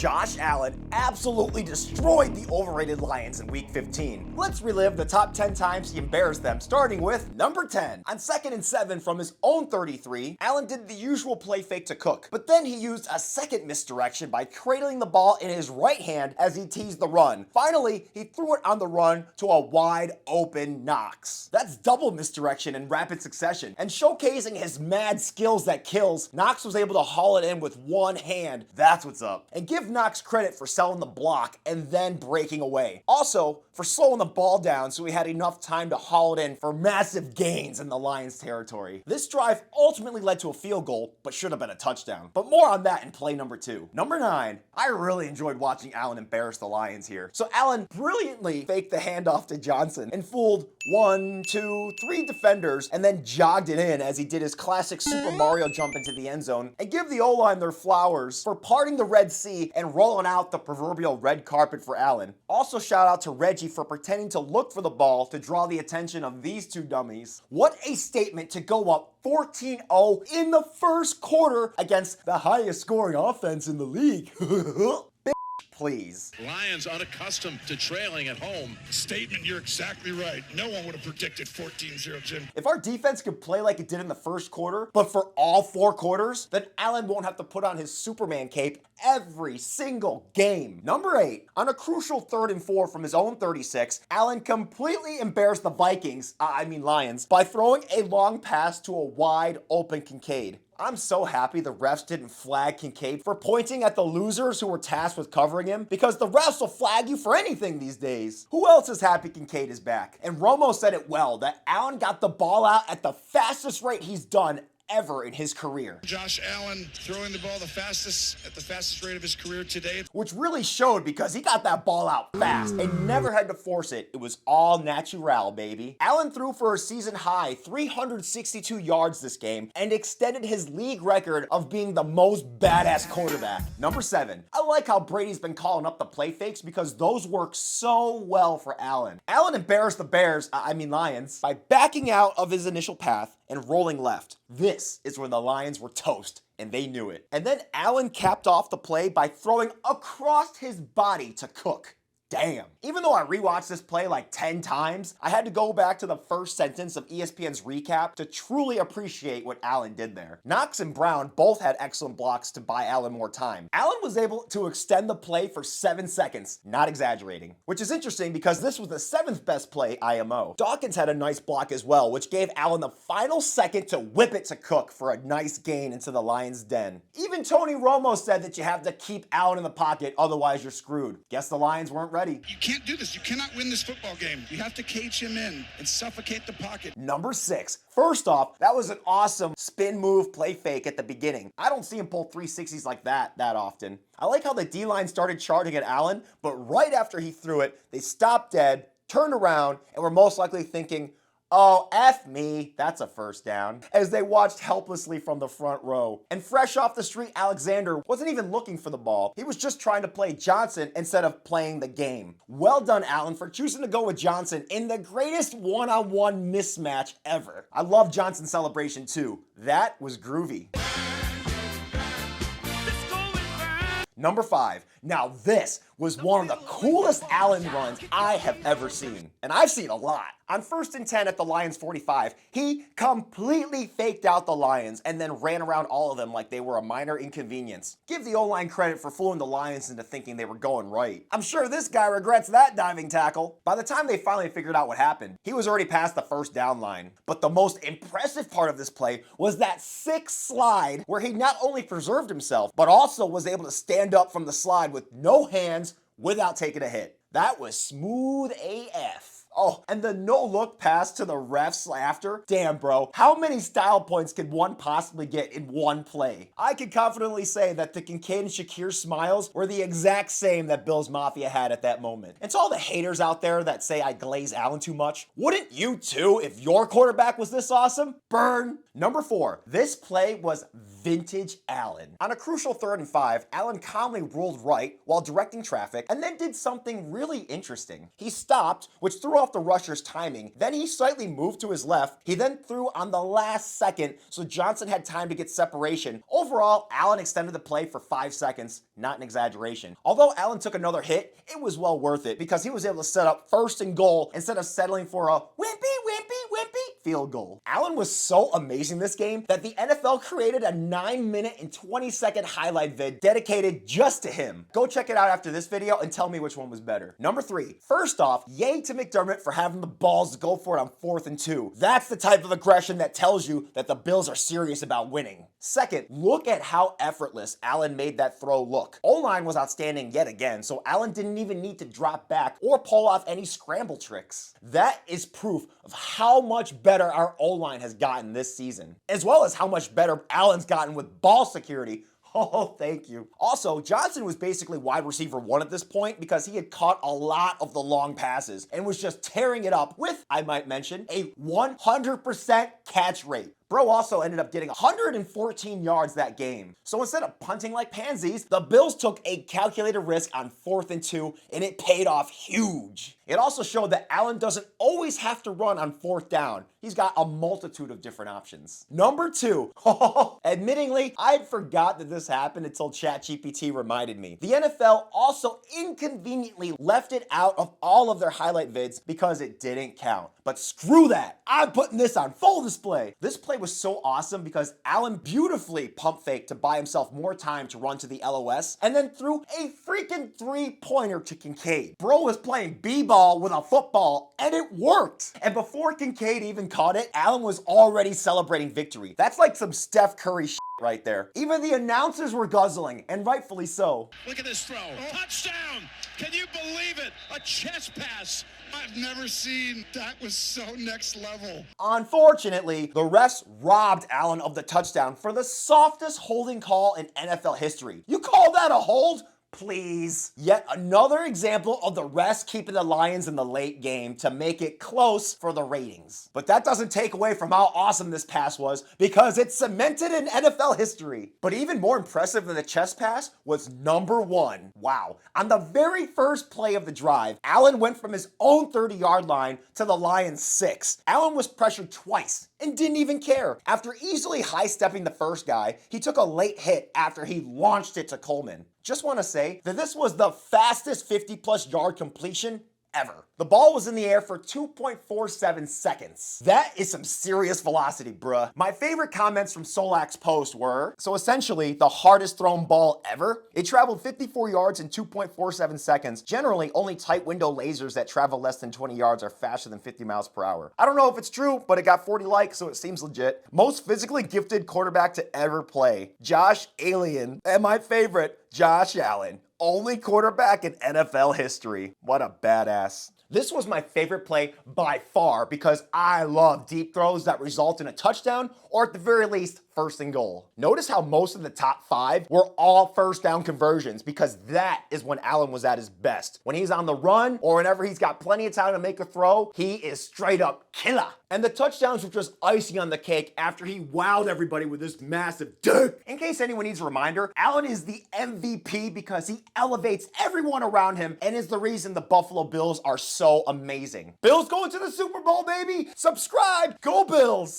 Josh Allen absolutely destroyed the overrated Lions in Week 15. Let's relive the top 10 times he embarrassed them, starting with number 10. On 2nd and 7 from his own 33, Allen did the usual play fake to Cook, but then he used a second misdirection by cradling the ball in his right hand as he teased the run. Finally, he threw it on the run to a wide open Knox. That's double misdirection in rapid succession, and showcasing his mad skills that kills, Knox was able to haul it in with one hand. That's what's up. And give Knox credit for selling the block and then breaking away. Also, for slowing the ball down so he had enough time to haul it in for massive gains in the Lions territory. This drive ultimately led to a field goal, but should have been a touchdown. But more on that in play number 2. Number 9, I really enjoyed watching Allen embarrass the Lions here. So Allen brilliantly faked the handoff to Johnson and fooled 1, 2, 3 defenders and then jogged it in as he did his classic Super Mario jump into the end zone, and give the O-line their flowers for parting the Red Sea and rolling out the proverbial red carpet for Allen. Also shout out to Reggie for pretending to look for the ball to draw the attention of these two dummies. What a statement to go up 14-0 in the first quarter against the highest scoring offense in the league. Please. Lions unaccustomed to trailing at home. Statement, you're exactly right. No one would have predicted 14-0, Jim. If our defense could play like it did in the first quarter, but for all 4 quarters, then Allen won't have to put on his Superman cape every single game. Number 8, on a crucial 3rd and 4 from his own 36, Allen completely embarrassed the Lions, by throwing a long pass to a wide open Kincaid. I'm so happy the refs didn't flag Kincaid for pointing at the losers who were tasked with covering him, because the refs will flag you for anything these days. Who else is happy Kincaid is back? And Romo said it well, that Allen got the ball out at the fastest rate he's done ever in his career. Josh Allen throwing the ball at the fastest rate of his career today. Which really showed, because he got that ball out fast and never had to force it. It was all natural, baby. Allen threw for a season high 362 yards this game and extended his league record of being the most badass quarterback. Number 7, I like how Brady's been calling up the play fakes, because those work so well for Allen. Allen embarrassed the Lions, by backing out of his initial path and rolling left. This is when the Lions were toast, and they knew it. And then Allen capped off the play by throwing across his body to Cook. Damn. Even though I rewatched this play like 10 times, I had to go back to the first sentence of ESPN's recap to truly appreciate what Allen did there. Knox and Brown both had excellent blocks to buy Allen more time. Allen was able to extend the play for 7 seconds, not exaggerating. Which is interesting, because this was the 7th best play IMO. Dawkins had a nice block as well, which gave Allen the final second to whip it to Cook for a nice gain into the Lions' den. Even Tony Romo said that you have to keep Allen in the pocket, otherwise you're screwed. Guess the Lions weren't ready. You can't do this. You cannot win this football game. You have to cage him in and suffocate the pocket. Number 6. First off, that was an awesome spin move play fake at the beginning. I don't see him pull 360s like that often. I like how the D-line started charging at Allen, but right after he threw it, they stopped dead, turned around, and were most likely thinking, oh, F me, that's a first down, as they watched helplessly from the front row. And fresh off the street, Alexander wasn't even looking for the ball. He was just trying to play Johnson instead of playing the game. Well done, Allen, for choosing to go with Johnson in the greatest one-on-one mismatch ever. I love Johnson's celebration too. That was groovy. Number 5. Now this was one of the coolest Allen runs I have ever seen. And I've seen a lot. On 1st and 10 at the Lions 45, he completely faked out the Lions and then ran around all of them like they were a minor inconvenience. Give the O-line credit for fooling the Lions into thinking they were going right. I'm sure this guy regrets that diving tackle. By the time they finally figured out what happened, he was already past the first down line. But the most impressive part of this play was that 6 slide where he not only preserved himself, but also was able to stand up from the slide with no hands without taking a hit. That was smooth AF. Oh, and the no-look pass to the refs after? Damn, bro. How many style points can one possibly get in one play? I can confidently say that the Kincaid and Shakir smiles were the exact same that Bills Mafia had at that moment. And to all the haters out there that say I glaze Allen too much, wouldn't you too if your quarterback was this awesome? Burn. Number 4. This play was vintage Allen. On a crucial 3rd and 5, Allen calmly rolled right while directing traffic and then did something really interesting. He stopped, which threw off the rusher's timing. Then he slightly moved to his left. He then threw on the last second, so Johnson had time to get separation. Overall, Allen extended the play for 5 seconds, not an exaggeration. Although Allen took another hit, it was well worth it because he was able to set up 1st and goal instead of settling for a wimpy field goal. Allen was so amazing this game that the NFL created a 9-minute and 20-second highlight vid dedicated just to him. Go check it out after this video and tell me which one was better. Number 3, first off, yay to McDermott for having the balls to go for it on 4th and 2. That's the type of aggression that tells you that the Bills are serious about winning. Second, look at how effortless Allen made that throw look. O-line was outstanding yet again, so Allen didn't even need to drop back or pull off any scramble tricks. That is proof of how much better our O-line has gotten this season, as well as how much better Allen's gotten with ball security. Oh, thank you. Also, Johnson was basically wide receiver 1 at this point because he had caught a lot of the long passes and was just tearing it up with, I might mention, a 100% catch rate. Bro also ended up getting 114 yards that game. So instead of punting like pansies, the Bills took a calculated risk on 4th and 2, and it paid off huge. It also showed that Allen doesn't always have to run on 4th down. He's got a multitude of different options. Number 2, admittingly, I had forgot that this happened until ChatGPT reminded me. The NFL also inconveniently left it out of all of their highlight vids because it didn't count. But screw that, I'm putting this on full display. This play was so awesome because Allen beautifully pump faked to buy himself more time to run to the LOS and then threw a freaking 3-pointer to Kincaid. Bro was playing b-ball with a football and it worked. And before Kincaid even caught it, Allen was already celebrating victory. That's like some Steph Curry shit right there. Even the announcers were guzzling, and rightfully so. Look at this throw. Touchdown! Can you believe it? A chest pass. I've never seen that. Was so next level. Unfortunately, the refs robbed Allen of the touchdown for the softest holding call in NFL history. You call that a hold? Please. Yet another example of the refs keeping the Lions in the late game to make it close for the ratings. But that doesn't take away from how awesome this pass was because it's cemented in NFL history. But even more impressive than the chest pass was number 1. Wow. On the very first play of the drive, Allen went from his own 30-yard line to the Lions' 6. Allen was pressured twice and didn't even care. After easily high-stepping the first guy, he took a late hit after he launched it to Coleman. Just want to say that this was the fastest 50-plus yard completion ever. The ball was in the air for 2.47 seconds. That is some serious velocity, bruh. My favorite comments from Solak's post were, so essentially the hardest thrown ball ever. It traveled 54 yards in 2.47 seconds. Generally, only tight window lasers that travel less than 20 yards are faster than 50 miles per hour. I don't know if it's true, but it got 40 likes, so it seems legit. Most physically gifted quarterback to ever play, Josh Allen. And my favorite, Josh Allen. Only quarterback in NFL history. What a badass. This was my favorite play by far because I love deep throws that result in a touchdown or at the very least, 1st and goal. Notice how most of the top 5 were all 1st down conversions because that is when Allen was at his best. When he's on the run or whenever he's got plenty of time to make a throw, he is straight up killer. And the touchdowns were just icing on the cake after he wowed everybody with this massive dick. In case anyone needs a reminder, Allen is the MVP because he elevates everyone around him and is the reason the Buffalo Bills are so amazing. Bills going to the Super Bowl, baby! Subscribe! Go Bills!